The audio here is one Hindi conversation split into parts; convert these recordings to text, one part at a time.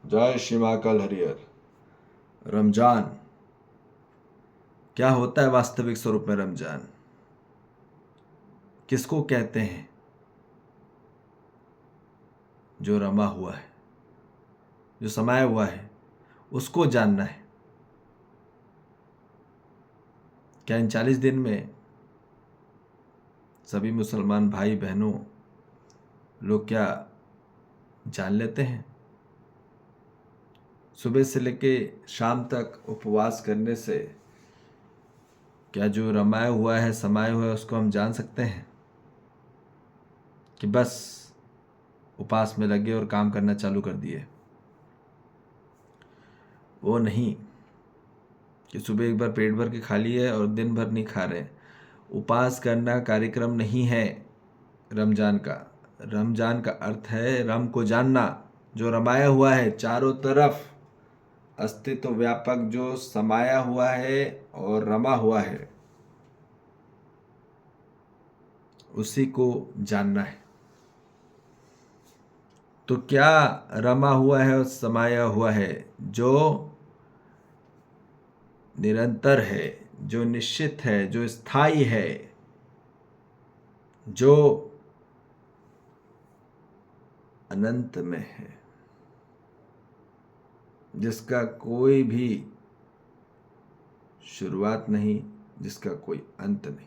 जय श्री महाकाल हरिहर। रमजान क्या होता है? वास्तविक स्वरूप में रमजान किसको कहते हैं? जो रमा हुआ है, जो समाया हुआ है, उसको जानना है। क्या इन 40 दिन में सभी मुसलमान भाई बहनों लोग क्या जान लेते हैं? सुबह से लेके शाम तक उपवास करने से क्या जो रमाया हुआ है, समाया हुआ है, उसको हम जान सकते हैं? कि बस उपास में लगे और काम करना चालू कर दिए? वो नहीं कि सुबह एक बार पेट भर के खा लिए और दिन भर नहीं खा रहे। उपास करना कार्यक्रम नहीं है रमजान का। रमजान का अर्थ है रम को जानना, जो रमाया हुआ है चारों तरफ, अस्तित्व व्यापक जो समाया हुआ है और रमा हुआ है, उसी को जानना है। तो क्या रमा हुआ है और समाया हुआ है? जो निरंतर है, जो निश्चित है, जो स्थायी है, जो अनंत में है, जिसका कोई भी शुरुआत नहीं, जिसका कोई अंत नहीं।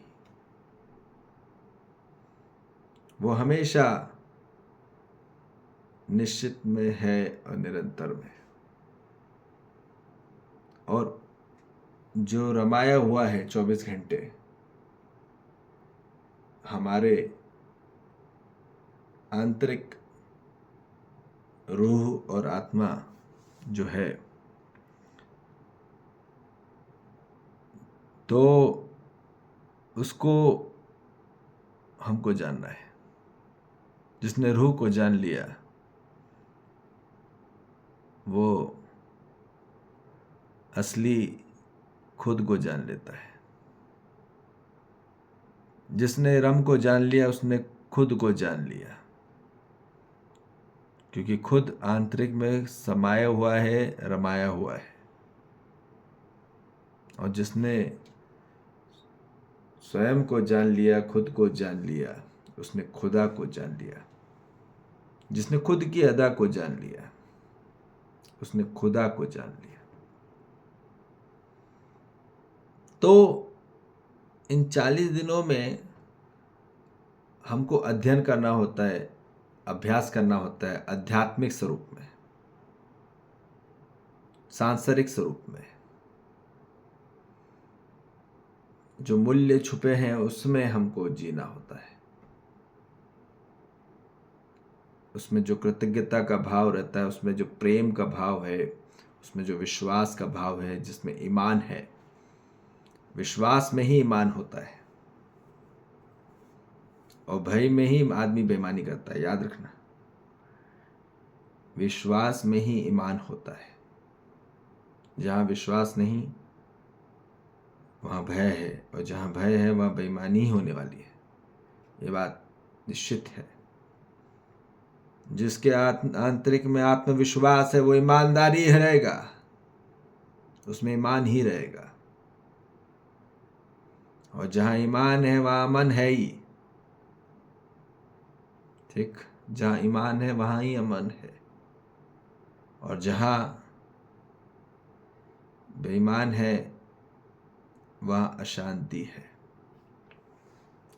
वो हमेशा निश्चित में है और निरंतर में। और जो रमाया हुआ है 24 घंटे, हमारे आंतरिक रूह और आत्मा जो है, तो उसको हमको जानना है। जिसने रूह को जान लिया वो असली खुद को जान लेता है। जिसने रम को जान लिया उसने खुद को जान लिया, क्योंकि खुद आंतरिक में समाया हुआ है, रमाया हुआ है। और जिसने स्वयं को जान लिया, खुद को जान लिया, उसने खुदा को जान लिया। जिसने खुद की अदा को जान लिया, उसने खुदा को जान लिया। तो इन 40 दिनों में हमको अध्ययन करना होता है, अभ्यास करना होता है आध्यात्मिक स्वरूप में, सांसारिक स्वरूप में। जो मूल्य छुपे हैं उसमें हमको जीना होता है। उसमें जो कृतज्ञता का भाव रहता है, उसमें जो प्रेम का भाव है, उसमें जो विश्वास का भाव है, जिसमें ईमान है। विश्वास में ही ईमान होता है और भय में ही आदमी बेईमानी करता है। याद रखना, विश्वास में ही ईमान होता है। जहाँ विश्वास नहीं वहाँ भय है, और जहाँ भय है वहाँ बेईमानी ही होने वाली है। ये बात निश्चित है। जिसके आंतरिक में आत्मविश्वास है वो ईमानदारी ही रहेगा, उसमें ईमान ही रहेगा। और जहाँ ईमान है वहाँ अमन है ही। ठीक, जहाँ ईमान है वहाँ ही अमन है। और जहाँ बेईमान है वहाँ अशांति है,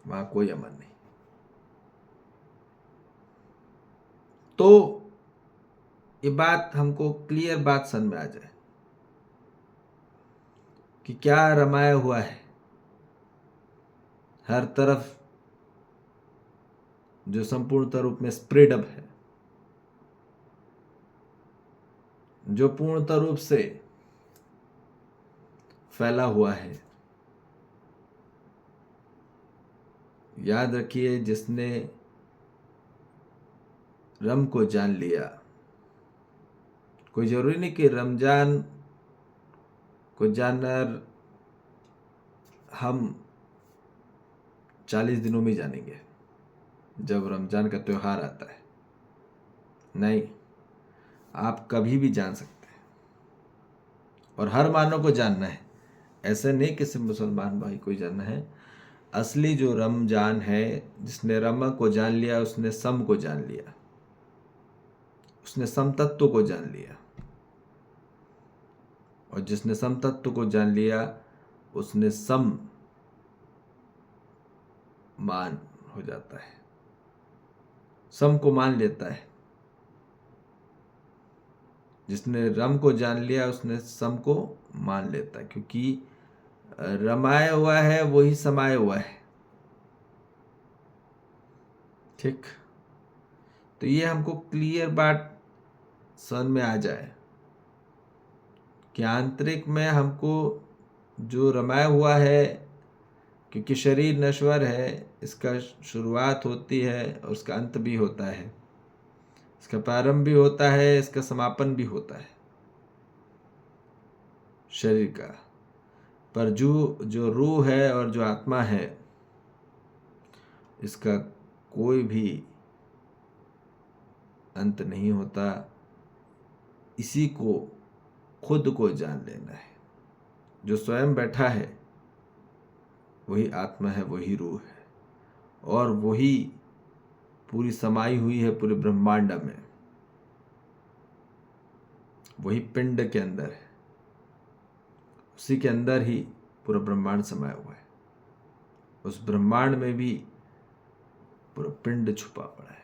वहाँ कोई अमन नहीं। तो ये बात हमको क्लियर बात समझ में आ जाए कि क्या रमाया हुआ है हर तरफ, जो संपूर्णतः रूप में स्प्रेड अप है, जो पूर्णतः रूप से फैला हुआ है। याद रखिए, जिसने रम को जान लिया, कोई जरूरी नहीं कि रमजान को जानना हम 40 दिनों में जानेंगे जब रमजान का त्योहार आता है। नहीं, आप कभी भी जान सकते हैं, और हर मानव को जानना है। ऐसे नहीं कि सिर्फ मुसलमान भाई को ही जानना है। असली जो रमजान है, जिसने रम को जान लिया उसने सम को जान लिया, उसने सम तत्व को जान लिया, और जिसने सम तत्व को जान लिया उसने सम मान हो जाता है, सम को मान लेता है। जिसने रम को जान लिया उसने सम को मान लेता है, क्योंकि रमाया हुआ है वही समाया हुआ है। ठीक, तो ये हमको क्लियर बात समझ में आ जाए कि आंतरिक में हमको जो रमाया हुआ है, क्योंकि शरीर नश्वर है, इसका शुरुआत होती है और उसका अंत भी होता है, इसका प्रारंभ भी होता है, इसका समापन भी होता है शरीर का। पर जो रूह है और जो आत्मा है, इसका कोई भी अंत नहीं होता। इसी को खुद को जान लेना है। जो स्वयं बैठा है वही आत्मा है, वही रूह है, और वही पूरी समाई हुई है पूरे ब्रह्मांड में, वही पिंड के अंदर है, उसी के अंदर ही पूरा ब्रह्मांड समाया हुआ है। उस ब्रह्मांड में भी पूरा पिंड छुपा पड़ा है।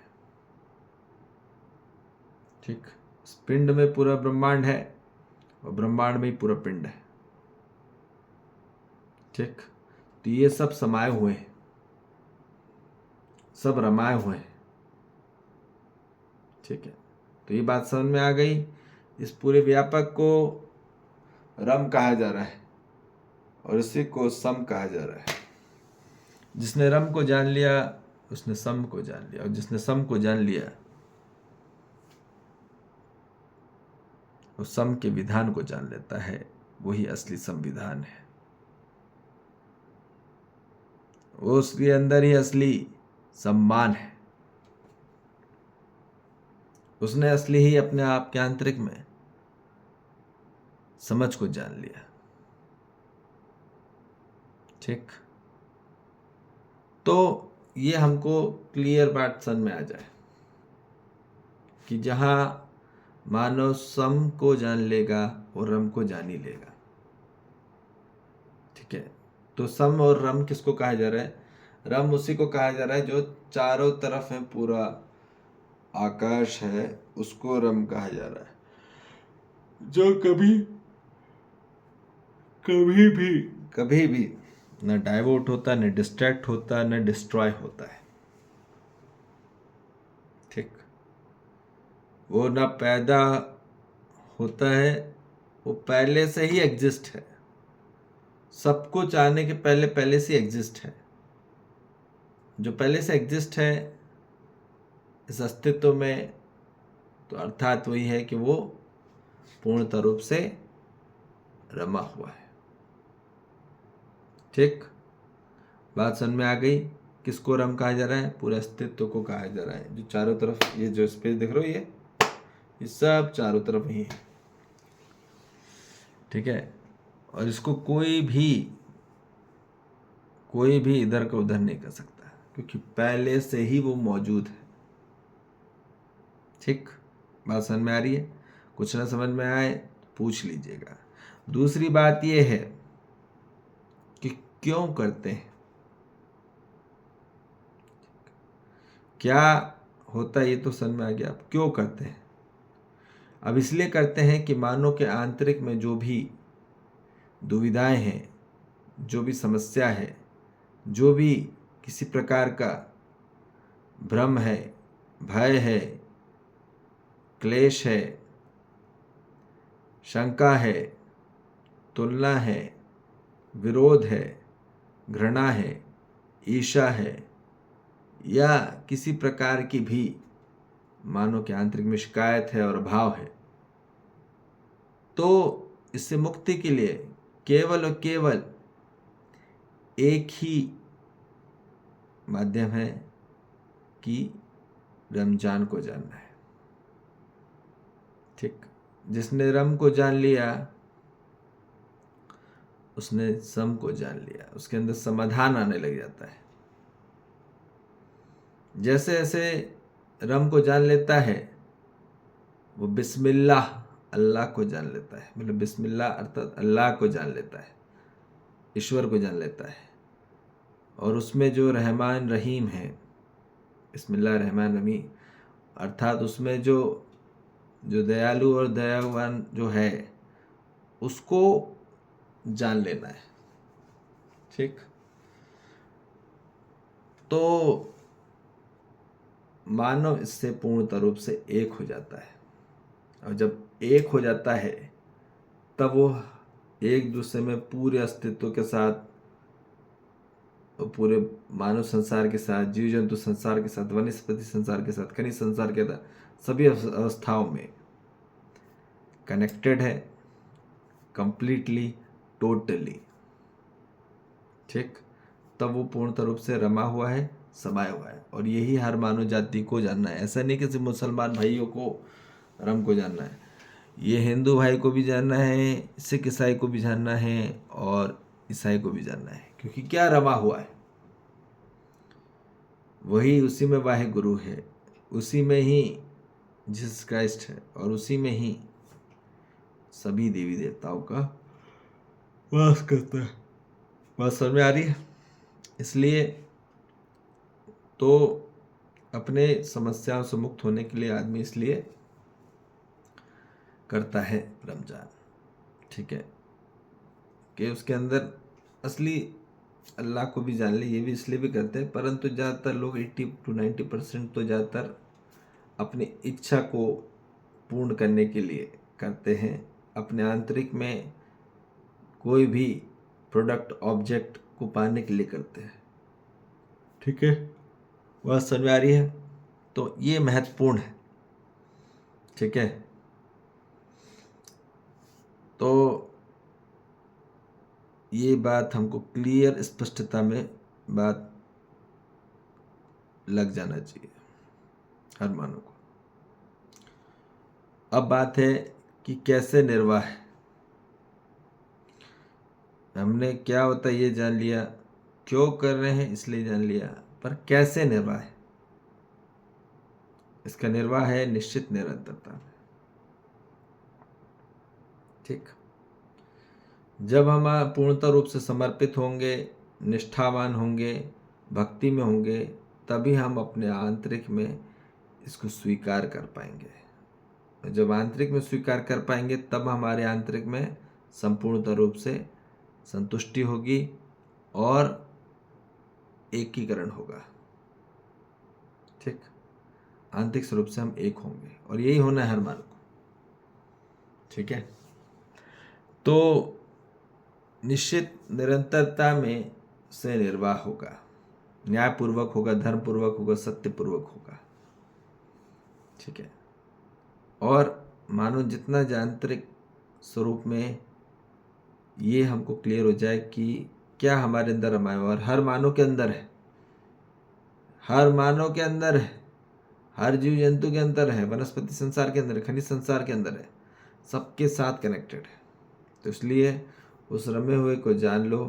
ठीक, उस पिंड में पूरा ब्रह्मांड है और ब्रह्मांड में ही पूरा पिंड है। ठीक, तो ये सब समाये हुए हैं, सब रमाए हुए हैं। ठीक है, तो ये बात समझ में आ गई। इस पूरे व्यापक को रम कहा जा रहा है और इसी को सम कहा जा रहा है। जिसने रम को जान लिया उसने सम को जान लिया, और जिसने सम को जान लिया वो सम के विधान को जान लेता है। वही असली संविधान है। वो उसके अंदर ही असली सम्मान है। उसने असली ही अपने आप के आंतरिक में समझ को जान लिया। ठीक, तो ये हमको क्लियर बात समझ में आ जाए कि जहां मानव सम को जान लेगा और रम को जान ही लेगा। ठीक है, तो सम और रम किसको कहा जा रहा है? रम उसी को कहा जा रहा है जो चारों तरफ है, पूरा आकाश है, उसको रम कहा जा रहा है। जो कभी भी न डाइवर्ट होता, न डिस्ट्रैक्ट होता, न डिस्ट्रॉय होता है। ठीक, वो न पैदा होता है, वो पहले से ही एग्जिस्ट है। सब कुछ आने के पहले से एग्जिस्ट है। जो पहले से एग्जिस्ट है इस अस्तित्व में, तो अर्थात वही है कि वो पूर्णतः रूप से रमा हुआ है। ठीक, बात समझ में आ गई। किसको रम कहा जा रहा है? पूरे अस्तित्व को कहा जा रहा है। जो चारों तरफ ये जो स्पेस देख रहे हो, ये सब चारों तरफ ही है। ठीक है, और इसको कोई भी इधर का उधर नहीं कर सकता, क्योंकि पहले से ही वो मौजूद है। ठीक, बात समझ में आ रही है? कुछ ना समझ में आए पूछ लीजिएगा। दूसरी बात ये है कि क्यों करते हैं, क्या होता है, ये तो समझ में आ गया। अब क्यों करते हैं? अब इसलिए करते हैं कि मानव के आंतरिक में जो भी दुविधाएं हैं, जो भी समस्या है, जो भी किसी प्रकार का भ्रम है, भय है, क्लेश है, शंका है, तुलना है, विरोध है, घृणा है, ईर्ष्या है, या किसी प्रकार की भी मानव के आंतरिक में शिकायत है और अभाव है, तो इससे मुक्ति के लिए केवल और केवल एक ही माध्यम है कि रमजान को जानना है। ठीक। जिसने रम को जान लिया उसने सम को जान लिया, उसके अंदर समाधान आने लग जाता है। जैसे जैसे रम को जान लेता है वो बिस्मिल्लाह अल्लाह को जान लेता है, मतलब बिस्मिल्लाह अर्थात अल्लाह को जान लेता है, ईश्वर को जान लेता है। और उसमें जो रहमान रहीम है, बिस्मिल्लाह रहमान रहीम, अर्थात उसमें जो जो दयालु और दयावान जो है उसको जान लेना है। ठीक। तो मानव इससे पूर्णतः रूप से एक हो जाता है, और जब एक हो जाता है तब वो एक दूसरे में पूरे अस्तित्व के साथ, पूरे मानव संसार के साथ, जीव जंतु संसार के साथ, वनस्पति संसार के साथ, खनिज संसार के साथ, सभी अवस्थाओं में कनेक्टेड है, कंप्लीटली, टोटली। ठीक। तब वो पूर्णतः रूप से रमा हुआ है, समाया हुआ है। और यही हर मानव जाति को जानना है। ऐसा नहीं कि सिर्फ मुसलमान भाइयों को रम को जानना है, ये हिंदू भाई को भी जानना है, सिख ईसाई को भी जानना है, और ईसाई को भी जानना है। क्योंकि क्या रमा हुआ है, वही, उसी में वाहे गुरु है, उसी में ही जीसस क्राइस्ट है, और उसी में ही सभी देवी देवताओं का वास करता है। बात समझ में आ रही है? इसलिए तो अपने समस्याओं से मुक्त होने के लिए आदमी इसलिए करता है रमजान। ठीक है, कि उसके अंदर असली अल्लाह को भी जान ले, ये भी इसलिए भी करते हैं। परंतु ज़्यादातर लोग 80 to 90% तो ज़्यादातर अपनी इच्छा को पूर्ण करने के लिए करते हैं, अपने आंतरिक में कोई भी प्रोडक्ट ऑब्जेक्ट को पाने के लिए करते हैं। ठीक है, बात समझ में आ रही है? तो ये महत्वपूर्ण है। ठीक है, तो ये बात हमको क्लियर, स्पष्टता में बात लग जाना चाहिए हर मानव को। अब बात है कि कैसे निर्वाह है। हमने क्या होता है ये जान लिया, क्यों कर रहे हैं इसलिए जान लिया, पर कैसे निर्वाह है? इसका निर्वाह है निश्चित निरंतरता में। ठीक। जब हम पूर्णतः रूप से समर्पित होंगे, निष्ठावान होंगे, भक्ति में होंगे, तभी हम अपने आंतरिक में इसको स्वीकार कर पाएंगे। जब आंतरिक में स्वीकार कर पाएंगे तब हमारे आंतरिक में संपूर्णतः रूप से संतुष्टि होगी और एकीकरण होगा। ठीक। आंतरिक स्वरूप से हम एक होंगे, और यही होना है हर मानव को। ठीक है, तो निश्चित निरंतरता में से निर्वाह होगा, न्यायपूर्वक होगा, धर्मपूर्वक होगा, सत्यपूर्वक होगा। ठीक है, और मानो जितना आंतरिक स्वरूप में ये हमको क्लियर हो जाए कि क्या हमारे अंदर रमाया हुआ, और हर मानव के अंदर है, हर मानव के अंदर है, हर जीव जंतु के अंदर है, वनस्पति संसार के अंदर है, खनिज संसार के अंदर है, सबके साथ कनेक्टेड है। तो इसलिए उस रमे हुए को जान लो,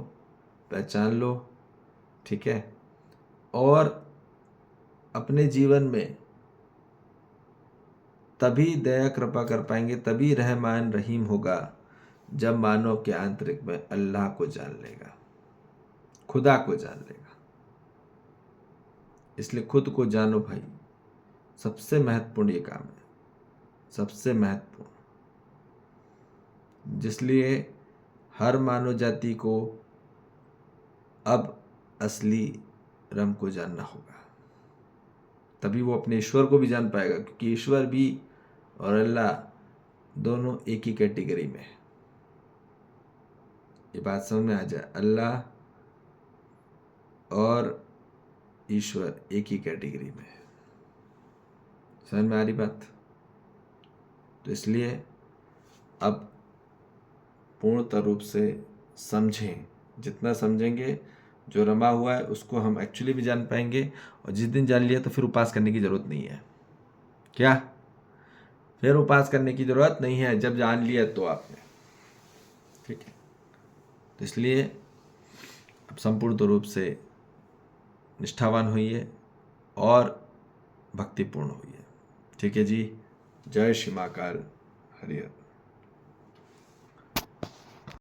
पहचान लो। ठीक है, और अपने जीवन में तभी दया कृपा कर पाएंगे, तभी रहमान रहीम होगा, जब मानव के आंतरिक में अल्लाह को जान लेगा, खुदा को जान लेगा। इसलिए खुद को जानो भाई, सबसे महत्वपूर्ण ये काम है, सबसे महत्वपूर्ण, जिसलिए हर मानव जाति को अब असली रम को जानना होगा, तभी वो अपने ईश्वर को भी जान पाएगा। क्योंकि ईश्वर भी और अल्लाह दोनों एक ही कैटेगरी में है। ये बात समझ में आ जाए, अल्लाह और ईश्वर एक ही कैटेगरी में है। समझ में आ रही बात? तो इसलिए अब पूर्णतः रूप से समझें, जितना समझेंगे, जो रमा हुआ है उसको हम एक्चुअली भी जान पाएंगे। और जिस दिन जान लिया तो फिर उपास करने की जरूरत नहीं है। क्या फिर उपवास करने की ज़रूरत नहीं है, जब जान लिया तो आपने। ठीक है, तो इसलिए अब संपूर्ण रूप से निष्ठावान होइए और भक्तिपूर्ण होइए। ठीक है जी, जय श्री महाकाल, हरि हर।